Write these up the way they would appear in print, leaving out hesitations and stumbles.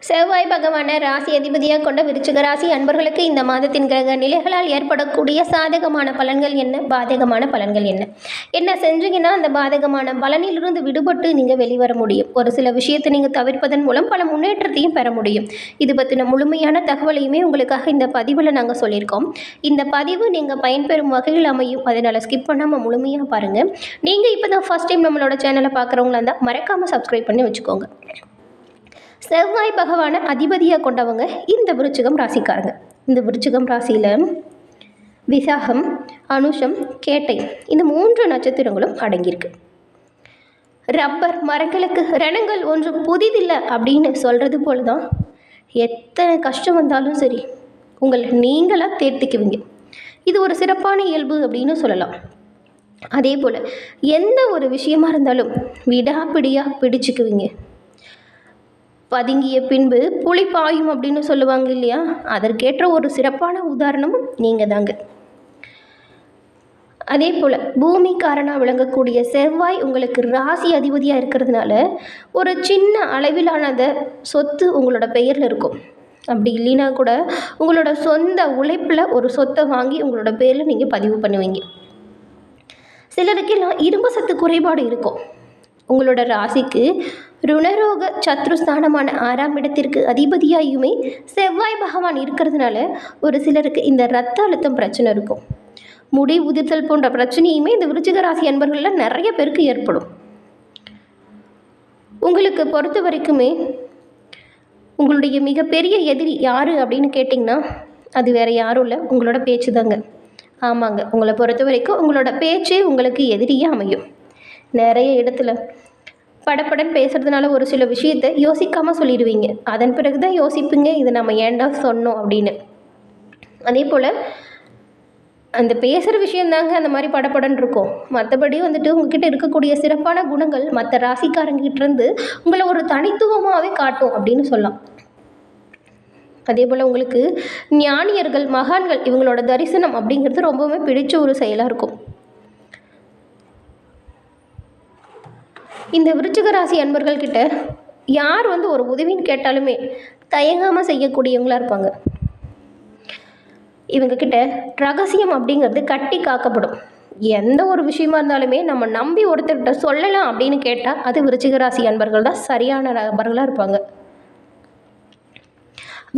செவ்வாய் பகவானை ராசி அதிபதியாக கொண்ட விருச்சிக ராசி அன்பர்களுக்கு இந்த மாதத்தின் கிரக நிலைகளால் ஏற்படக்கூடிய சாதகமான பலன்கள் என்ன, பாதகமான பலன்கள் என்ன என்ன செஞ்சீங்கன்னா அந்த பாதகமான பலனிலிருந்து விடுபட்டு நீங்கள் வெளிவர முடியும். ஒரு சில விஷயத்தை நீங்கள் தவிர்ப்பதன் மூலம் பல முன்னேற்றத்தையும் பெற முடியும். இது பற்றின முழுமையான தகவலையுமே உங்களுக்காக இந்த பதிவில் நாங்கள் சொல்லியிருக்கோம். இந்த பதிவு நீங்கள் பயன்பெறும் வகையில் அமையும், அதனால் ஸ்கிப் பண்ணாமல் முழுமையாக பாருங்கள். நீங்கள் இப்போ தான் ஃபஸ்ட் டைம் நம்மளோட சேனலை பார்க்குறவங்களா இருந்தால் மறக்காமல் சப்ஸ்கிரைப் பண்ணி வச்சுக்கோங்க. செவ்வாய் பகவானை அதிபதியாக கொண்டவங்க இந்த விருச்சிகம் ராசிக்காரங்க. இந்த விருச்சிகம் ராசியில் விசாகம், அனுஷம், கேட்டை இந்த 3 நட்சத்திரங்களும் அடங்கியிருக்கு. ரப்பர் மரங்களுக்கு ரணங்கள் ஒன்று புதிதில்லை அப்படின்னு சொல்கிறது போல தான் எத்தனை கஷ்டம் வந்தாலும் சரி உங்களை நீங்களாக தேர்த்திக்குவீங்க. இது ஒரு சிறப்பான இயல்பு அப்படின்னு சொல்லலாம். அதே போல் எந்த ஒரு விஷயமா இருந்தாலும் விடாப்பிடியாக பிடிச்சிக்குவீங்க. பதுங்கிய பின்பு புலி பாயும் அப்படின்னு சொல்லுவாங்க இல்லையா, அதற்கேற்ற ஒரு சிறப்பான உதாரணமும் நீங்கள் தாங்க. அதே போல் பூமிக்காரனாக விளங்கக்கூடிய செவ்வாய் உங்களுக்கு ராசி அதிபதியாக இருக்கிறதுனால ஒரு சின்ன அளவிலானத சொத்து உங்களோட பெயரில் இருக்கும். அப்படி இல்லைன்னா கூட உங்களோட சொந்த உழைப்பில் ஒரு சொத்தை வாங்கி உங்களோட பேரில் நீங்கள் பதிவு பண்ணுவீங்க. சிலருக்கெல்லாம் இரும்பு சத்து குறைபாடு இருக்கும். உங்களோட ராசிக்கு ருணரோக சத்ருஸ்தானமான 6ஆம் இடத்திற்கு அதிபதியாயுமே செவ்வாய் பகவான் இருக்கிறதுனால ஒரு சிலருக்கு இந்த இரத்த அழுத்தம் பிரச்சனை இருக்கும். முடி உதிர்த்தல் போன்ற பிரச்சனையுமே இந்த விருச்சிக ராசி அன்பர்களில் நிறைய பேருக்கு ஏற்படும். உங்களுக்கு பொறுத்த வரைக்குமே உங்களுடைய மிகப்பெரிய எதிரி யார் அப்படின்னு கேட்டிங்கன்னா அது வேறு யாரும் இல்லை, உங்களோட பேச்சு தாங்க. ஆமாங்க, உங்களை பொறுத்த வரைக்கும் உங்களோட பேச்சே உங்களுக்கு எதிரியே அமையும். நிறைய இடத்துல படப்படன் பேசுகிறதுனால ஒரு சில விஷயத்தை யோசிக்காமல் சொல்லிடுவீங்க. அதன் பிறகு தான் யோசிப்பீங்க இதை நம்ம ஏன்டா சொன்னோம் அப்படின்னு. அதே போல் அந்த பேசுகிற விஷயந்தாங்க அந்த மாதிரி படப்படன் இருக்கும். மற்றபடி உங்ககிட்ட இருக்கக்கூடிய சிறப்பான குணங்கள் மற்ற ராசிக்காரங்கிட்டேருந்து உங்களை ஒரு தனித்துவமாகவே காட்டும் அப்படின்னு சொல்லலாம். அதே போல் உங்களுக்கு ஞானியர்கள், மகான்கள் இவங்களோட தரிசனம் அப்படிங்கிறது ரொம்பவுமே பிடிச்ச ஒரு செயலாக இருக்கும். இந்த விருச்சிக ராசி அன்பர்கள்கிட்ட யார் ஒரு உதவின்னு கேட்டாலுமே தயங்காமல் செய்யக்கூடியவங்களாக இருப்பாங்க. இவங்கக்கிட்ட ரகசியம் அப்படிங்கிறது கட்டி காக்கப்படும். எந்த ஒரு விஷயமா இருந்தாலுமே நம்ம நம்பி ஒருத்தர்கிட்ட சொல்லலாம் அப்படின்னு கேட்டால் அது விருச்சிக ராசி அன்பர்கள் தான் சரியான நபர்களாக இருப்பாங்க.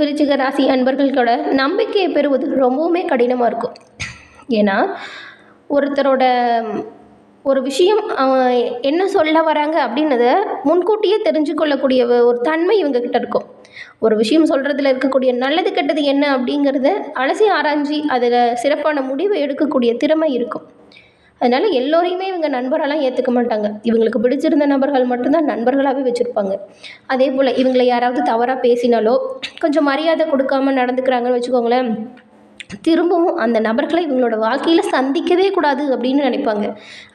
விருச்சிக ராசி அன்பர்களோட நம்பிக்கையை பெறுவது ரொம்பவுமே கடினமாக இருக்கும். ஏன்னா ஒருத்தரோட ஒரு விஷயம் என்ன சொல்ல வராங்க அப்படின்னத முன்கூட்டியே தெரிஞ்சு கொள்ளக்கூடிய ஒரு தன்மை இவங்கக்கிட்ட இருக்கும். ஒரு விஷயம் சொல்கிறதுல இருக்கக்கூடிய நல்லது கெட்டது என்ன அப்படிங்கிறத அலசி ஆராய்ஞ்சி அதில் சிறப்பான முடிவை எடுக்கக்கூடிய திறமை இருக்கும். அதனால் எல்லோரையுமே இவங்க நண்பரெல்லாம் ஏற்றுக்க மாட்டாங்க. இவங்களுக்கு பிடிச்சிருந்த நபர்கள் மட்டும்தான் நண்பர்களாகவே வச்சுருப்பாங்க. அதே போல் இவங்களை யாராவது தவறாக பேசினாலோ கொஞ்சம் மரியாதை கொடுக்காமல் நடந்துக்கிறாங்கன்னு வச்சுக்கோங்களேன், திரும்பவும் அந்த நபர்களை இவங்களோட வாழ்க்கையில் சந்திக்கவே கூடாது அப்படின்னு நினைப்பாங்க.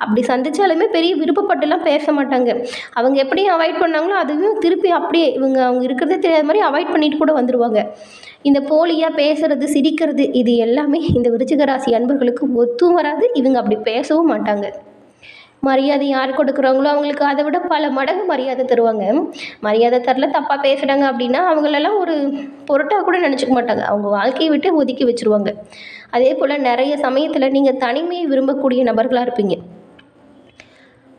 அப்படி சந்தித்தாலுமே பெரிய விருப்பப்பட்டுலாம் பேச மாட்டாங்க. அவங்க எப்படி அவாய்ட் பண்ணாங்களோ அதுவும் திருப்பி அப்படியே அவங்க இருக்கிறதே தெரியாத மாதிரி அவாய்ட் பண்ணிட்டு கூட வந்துடுவாங்க. இந்த போலியாக பேசுகிறது, சிரிக்கிறது இது எல்லாமே இந்த விருச்சிக ராசி அன்பர்களுக்கு ஒத்தும் வராது. இவங்க அப்படி பேசவும் மாட்டாங்க. மரியாதை யார் கொடுக்குறாங்களோ அவங்களுக்கு அதை விட பல மடங்கு மரியாதை தருவாங்க. மரியாதை தரல, தப்பாக பேசுகிறாங்க அப்படின்னா அவங்களெல்லாம் ஒரு பொருட்டாக கூட நினச்சிக்க மாட்டாங்க. அவங்க வாழ்க்கையை விட்டு ஒதுக்கி வச்சுருவாங்க. அதே போல் நிறைய சமயத்தில் நீங்கள் தனிமையை விரும்பக்கூடிய நபர்களாக இருப்பீங்க.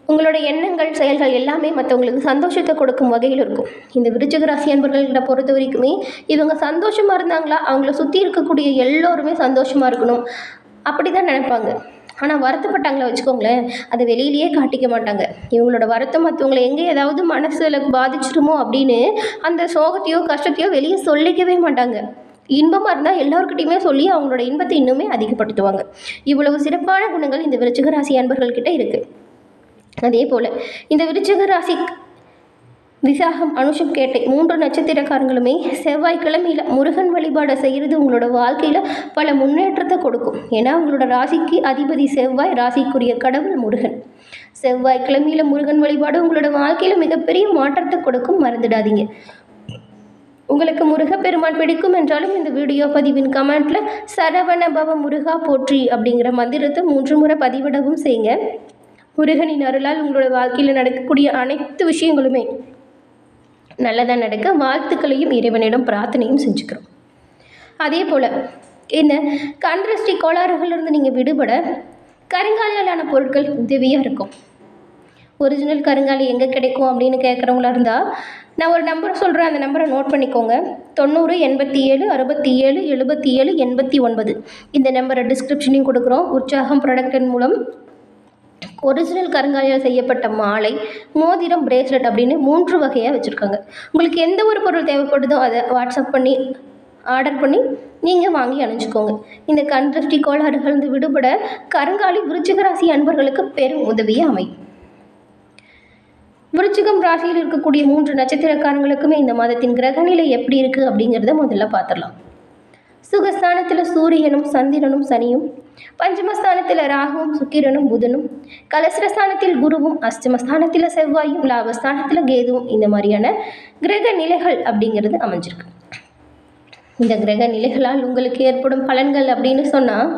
உங்களோட எண்ணங்கள், செயல்கள் எல்லாமே மற்றவங்களுக்கு சந்தோஷத்தை கொடுக்கும் வகையில் இருக்கும். இந்த விருச்சிக ராசி அன்பர்கள்கிட்ட பொறுத்த வரைக்குமே இவங்க சந்தோஷமாக இருந்தாங்களா அவங்கள சுற்றி இருக்கக்கூடிய எல்லோருமே சந்தோஷமாக இருக்கணும் அப்படி தான் நினைப்பாங்க. ஆனால் வருத்தப்பட்டாங்களே வச்சுக்கோங்களேன், அதை வெளியிலேயே காட்டிக்க மாட்டாங்க. இவங்களோட வருத்தம் மற்றவங்களை எங்கே ஏதாவது மனசில் பாதிச்சிருமோ அப்படின்னு அந்த சோகத்தையோ கஷ்டத்தையோ வெளியே சொல்லிக்கவே மாட்டாங்க. இன்பமாக இருந்தால் எல்லோருக்கிட்டையுமே சொல்லி அவங்களோட இன்பத்தை இன்னுமே அதிகப்படுத்துவாங்க. இவ்வளவு சிறப்பான குணங்கள் இந்த விருச்சிக ராசி அன்பர்கள்கிட்ட இருக்குது. அதே போல் இந்த விருச்சிக ராசி விசாகம், அனுஷம், கேட்டை 3 நட்சத்திரக்காரங்களுமே செவ்வாய்க்கிழமையில் முருகன் வழிபாடை செய்கிறது உங்களோட வாழ்க்கையில் பல முன்னேற்றத்தை கொடுக்கும். ஏன்னா உங்களோட ராசிக்கு அதிபதி செவ்வாய், ராசிக்குரிய கடவுள் முருகன். செவ்வாய்க்கிழமையில் முருகன் வழிபாடு உங்களோட வாழ்க்கையில் மிகப்பெரிய மாற்றத்தை கொடுக்கும், மறந்துடாதீங்க. உங்களுக்கு முருகப்பெருமான் பிடிக்கும் என்றாலும் இந்த வீடியோ பதிவின் கமெண்ட்டில் சரவண பவ முருகா போற்றி அப்படிங்கிற மந்திரத்தை 3 முறை பதிவிடவும் செய்யுங்க. முருகனின் அருளால் உங்களோட வாழ்க்கையில் நடக்கக்கூடிய அனைத்து விஷயங்களுமே நல்லதாக நடக்க வாழ்த்துக்களையும் இறைவனிடம் பிரார்த்தனையும் செஞ்சுக்கிறோம். அதே போல் இந்த கண் திருஷ்டி கோளாறுகளிலிருந்து நீங்கள் விடுபட கருங்காலியாலான பொருட்கள் உதவியாக இருக்கும். ஒரிஜினல் கருங்காலி எங்கே கிடைக்கும் அப்படின்னு கேட்குறவங்களா இருந்தால் நான் ஒரு நம்பர் சொல்கிறேன், அந்த நம்பரை நோட் பண்ணிக்கோங்க. 90 87 67 77 89. இந்த நம்பரை டிஸ்கிரிப்ஷனையும் கொடுக்குறோம். உற்சாகம் ப்ராடக்டின் மூலம் ஒரிஜினல் கருங்காலியால் செய்யப்பட்ட மாலை, மோதிரம், பிரேஸ்லெட் அப்படின்னு 3 வகையாக வச்சுருக்காங்க. உங்களுக்கு எந்த ஒரு பொருள் தேவைப்படுதோ அதை வாட்ஸ்அப் பண்ணி ஆர்டர் பண்ணி நீங்கள் வாங்கி அணிஞ்சிக்கோங்க. இந்த கண் திருஷ்டி கோளாறுகளிலிருந்து விடுபட கருங்காலி விருச்சிக ராசி அன்பர்களுக்கு பெரும் உதவியாக அமையும். விருச்சிகம் ராசியில் இருக்கக்கூடிய 3 நட்சத்திரக்காரங்களுக்குமே இந்த மாதத்தின் கிரகநிலை எப்படி இருக்குது அப்படிங்கிறத முதல்ல பார்த்துடலாம். சுகஸ்தானத்தில் சூரியனும் சந்திரனும் சனியும், பஞ்சமஸ்தானத்தில் ராகுவும் சுக்கிரனும் புதனும், கலசரஸ்தானத்தில் குருவும், அஷ்டமஸ்தானத்தில் செவ்வாயும், லாபஸ்தானத்தில் கேதுவும் இந்த மாதிரியான கிரக நிலைகள் அப்படிங்கிறது அமைஞ்சிருக்கு. இந்த கிரக நிலைகளால் உங்களுக்கு ஏற்படும் பலன்கள் அப்படின்னு சொன்னால்,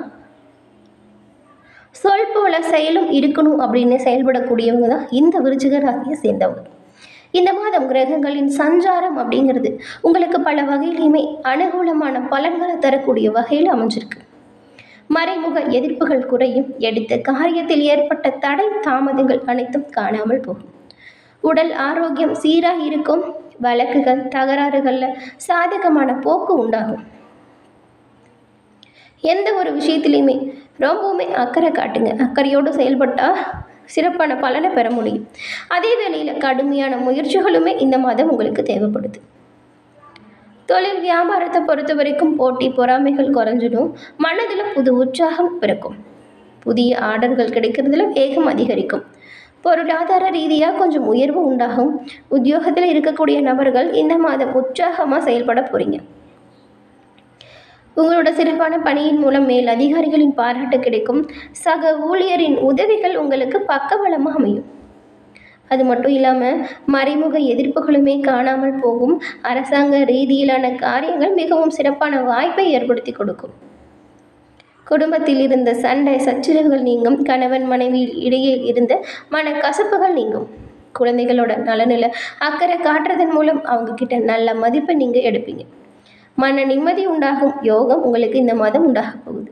சொல் போல செயலும் இருக்கணும் அப்படின்னு செயல்படக்கூடியவங்க தான் இந்த விருச்சிக ராசியை சேர்ந்தவங்க. இந்த மாதம் கிரகங்களின் சஞ்சாரம் அப்படிங்கிறது உங்களுக்கு பல வகையிலையுமே அனுகூலமான பலன்களை தரக்கூடிய வகையில் அமைஞ்சிருக்கு. மறைமுக எதிர்ப்புகள் குறையும். எடுத்த காரியத்தில் ஏற்பட்ட தடை தாமதங்கள் அனைத்தும் காணாமல் போகும். உடல் ஆரோக்கியம் சீராக இருக்கும். வழக்குகள் தகராறுகளில் சாதகமான போக்கு உண்டாகும். எந்த ஒரு விஷயத்துலையுமே ரொம்பவுமே அக்கறை காட்டுங்க. அக்கறையோடு செயல்பட்டால் சிறப்பான பலனை பெற முடியும். அதே வேளையில் கடுமையான முயற்சிகளுமே இந்த மாதம் உங்களுக்கு தேவைப்படுது. தொழில் வியாபாரத்தை பொறுத்த வரைக்கும் போட்டி பொறாமைகள் குறைஞ்சிடும். மனதில் புது உற்சாகம் பிறக்கும். புதிய ஆர்டர்கள் கிடைக்கிறதுல வேகம் அதிகரிக்கும். பொருளாதார ரீதியாக கொஞ்சம் உயர்வு உண்டாகும். உத்தியோகத்தில் இருக்கக்கூடிய நபர்கள் இந்த மாதம் உற்சாகமாக செயல்பட போகிறீங்க. உங்களோட சிறப்பான பணியின் மூலம் மேல் அதிகாரிகளின் பாராட்டு கிடைக்கும். சக ஊழியரின் உதவிகள் உங்களுக்கு பக்கபலமாக அமையும். அது மட்டும் இல்லாமல் மறைமுக எதிர்ப்புகளுமே காணாமல் போகும். அரசாங்க ரீதியிலான காரியங்கள் மிகவும் சிறப்பான வாய்ப்பை ஏற்படுத்தி கொடுக்கும். குடும்பத்தில் இருந்த சண்டை சச்சரவுகள் நீங்கும். கணவன் மனைவி இடையே இருந்த மனக்கசப்புகள் நீங்கும். குழந்தைகளோட நலனில் அக்கறை காட்டுறதன் மூலம் அவங்கக்கிட்ட நல்ல மதிப்பை நீங்கள் எடுப்பீங்க. மன நிம்மதி உண்டாகும். யோகம் உங்களுக்கு இந்த மாதம் உண்டாக போகுது.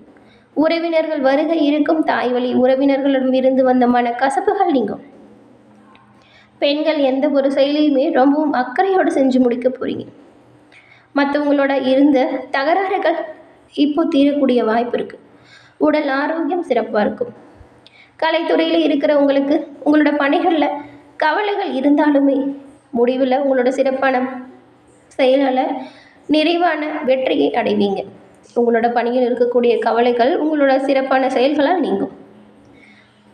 உறவினர்கள் வருகை இருக்கும். தாய் வழி உறவினர்களிடம் இருந்து வந்த மன கசப்புகள் நீங்கும். பெண்கள் எந்த ஒரு செயலையுமே ரொம்பவும் அக்கறையோடு செஞ்சு முடிக்க போகிறீங்க. மற்றவங்களோட இருந்த தகராறுகள் இப்போ தீரக்கூடிய வாய்ப்பு இருக்குது. உடல் ஆரோக்கியம் சிறப்பாக இருக்கும். கலைத்துறையில் இருக்கிறவங்களுக்கு உங்களோட பணிகளில் கவலைகள் இருந்தாலுமே முடிவில் உங்களோட சிறப்பான செயலால் நிறைவான வெற்றியை அடைவீங்க. உங்களோட பணியில் இருக்கக்கூடிய கவலைகள் உங்களோட சிறப்பான செயல்களால் நீங்கும்.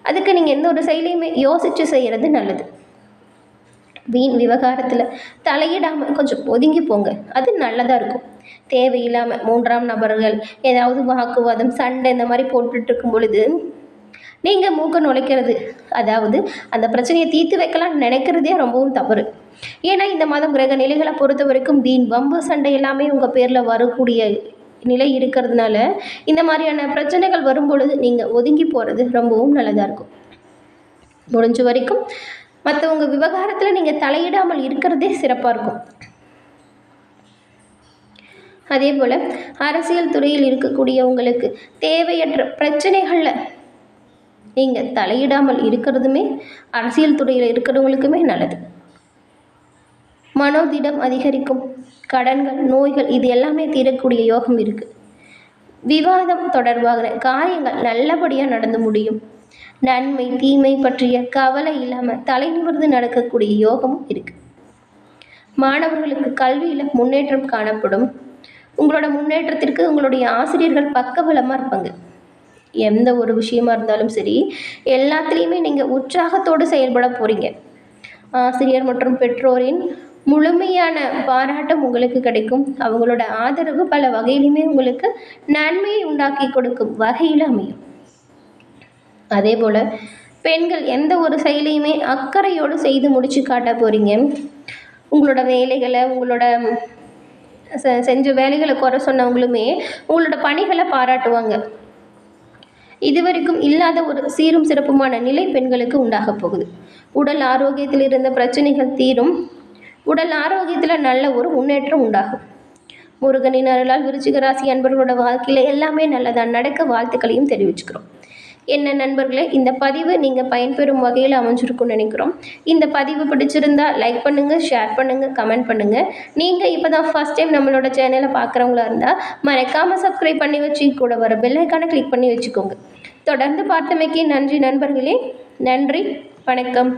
அதுக்கு நீங்கள் எந்த ஒரு செயலையுமே யோசித்து செய்கிறது நல்லது. வீண் விவகாரத்தில் தலையிடாமல் கொஞ்சம் ஒதுங்கி போங்க. அது நல்லதாக இருக்கும். தேவையில்லாமல் 3ஆம் நபர்கள் ஏதாவது வாக்குவாதம் சண்டை இந்த மாதிரி போட்டுட்டு இருக்கும் பொழுது நீங்கள் மூக்க நுழைக்கிறது, அதாவது அந்த பிரச்சனையை தீர்த்து வைக்கலாம்னு நினைக்கிறதே ரொம்பவும் தவறு. ஏன்னா இந்த மாதம் கிரக நிலைகளை பொறுத்த வரைக்கும் வீண் வம்பு சண்டை எல்லாமே உங்கள் பேரில் வரக்கூடிய நிலை இருக்கிறதுனால இந்த மாதிரியான பிரச்சனைகள் வரும் பொழுது நீங்கள் ஒதுங்கி போகிறது ரொம்பவும் நல்லதாக இருக்கும். முடிஞ்ச வரைக்கும் மற்றவங்க விவகாரத்தில் நீங்கள் தலையிடாமல் இருக்கிறதே சிறப்பாக இருக்கும். அதே போல் அரசியல் துறையில் இருக்கக்கூடியவங்களுக்கு தேவையற்ற பிரச்சனைகளில் நீங்கள் தலையிடாமல் இருக்கிறதுமே அரசியல் துறையில் இருக்கிறவங்களுக்குமே நல்லது. மனோதிடம் அதிகரிக்கும். கடன்கள் நோய்கள் இது எல்லாமே தீரக்கூடிய யோகம் இருக்குது. விவாதம் தொடர்பாக காரியங்கள் நல்லபடியாக நடந்து முடியும். நன்மை தீமை பற்றிய கவலை இல்லாமல் தலை நிமிர்ந்து நடக்கக்கூடிய யோகமும் இருக்குது. மாணவர்களுக்கு கல்வியில் முன்னேற்றம் காணப்படும். உங்களோட முன்னேற்றத்திற்கு உங்களுடைய ஆசிரியர்கள் பக்கபலமாக இருப்பாங்க. எந்த ஒரு விஷயமா இருந்தாலும் சரி எல்லாத்துலேயுமே நீங்கள் உற்சாகத்தோடு செயல்பட போகிறீங்க. ஆசிரியர் மற்றும் பெற்றோரின் முழுமையான பாராட்டம் உங்களுக்கு கிடைக்கும். அவங்களோட ஆதரவு பல வகையிலுமே உங்களுக்கு நன்மையை உண்டாக்கி கொடுக்கும் வகையில் அமையும். அதே போல் பெண்கள் எந்த ஒரு செயலையுமே அக்கறையோடு செய்து முடித்து காட்ட போகிறீங்க. உங்களோட வேலைகளை உங்களோட செஞ்ச வேலைகளை குறை சொன்னவங்களுமே உங்களோட பணிகளை பாராட்டுவாங்க. இதுவரைக்கும் இல்லாத ஒரு சீரும் சிறப்புமான நிலை பெண்களுக்கு உண்டாக போகுது. உடல் ஆரோக்கியத்தில் இருந்த பிரச்சனைகள் தீரும். உடல் ஆரோக்கியத்தில் நல்ல ஒரு முன்னேற்றம் உண்டாகும். முருகனின் அருளால் விருச்சிக ராசி அன்பர்களோட வாழ்க்கையில் எல்லாமே நல்லதாக நடக்க வாழ்த்துக்களையும் தெரிவிச்சுக்கிறோம். என்ன நண்பர்களே, இந்த பதிவு நீங்கள் பயன்பெறும் வகையில் அமைஞ்சிருக்கும்னு நினைக்கிறோம். இந்த பதிவு பிடிச்சிருந்தா லைக் பண்ணுங்கள், ஷேர் பண்ணுங்கள், கமெண்ட் பண்ணுங்கள். நீங்கள் இப்போ தான் ஃபஸ்ட் டைம் நம்மளோட சேனலை பார்க்குறவங்களா இருந்தால் மறக்காமல் சப்ஸ்கிரைப் பண்ணி வச்சு கூட வர பெல் ஐக்கானை கிளிக் பண்ணி வச்சுக்கோங்க. தொடர்ந்து பார்த்தமைக்கு நன்றி நண்பர்களே. நன்றி, வணக்கம்.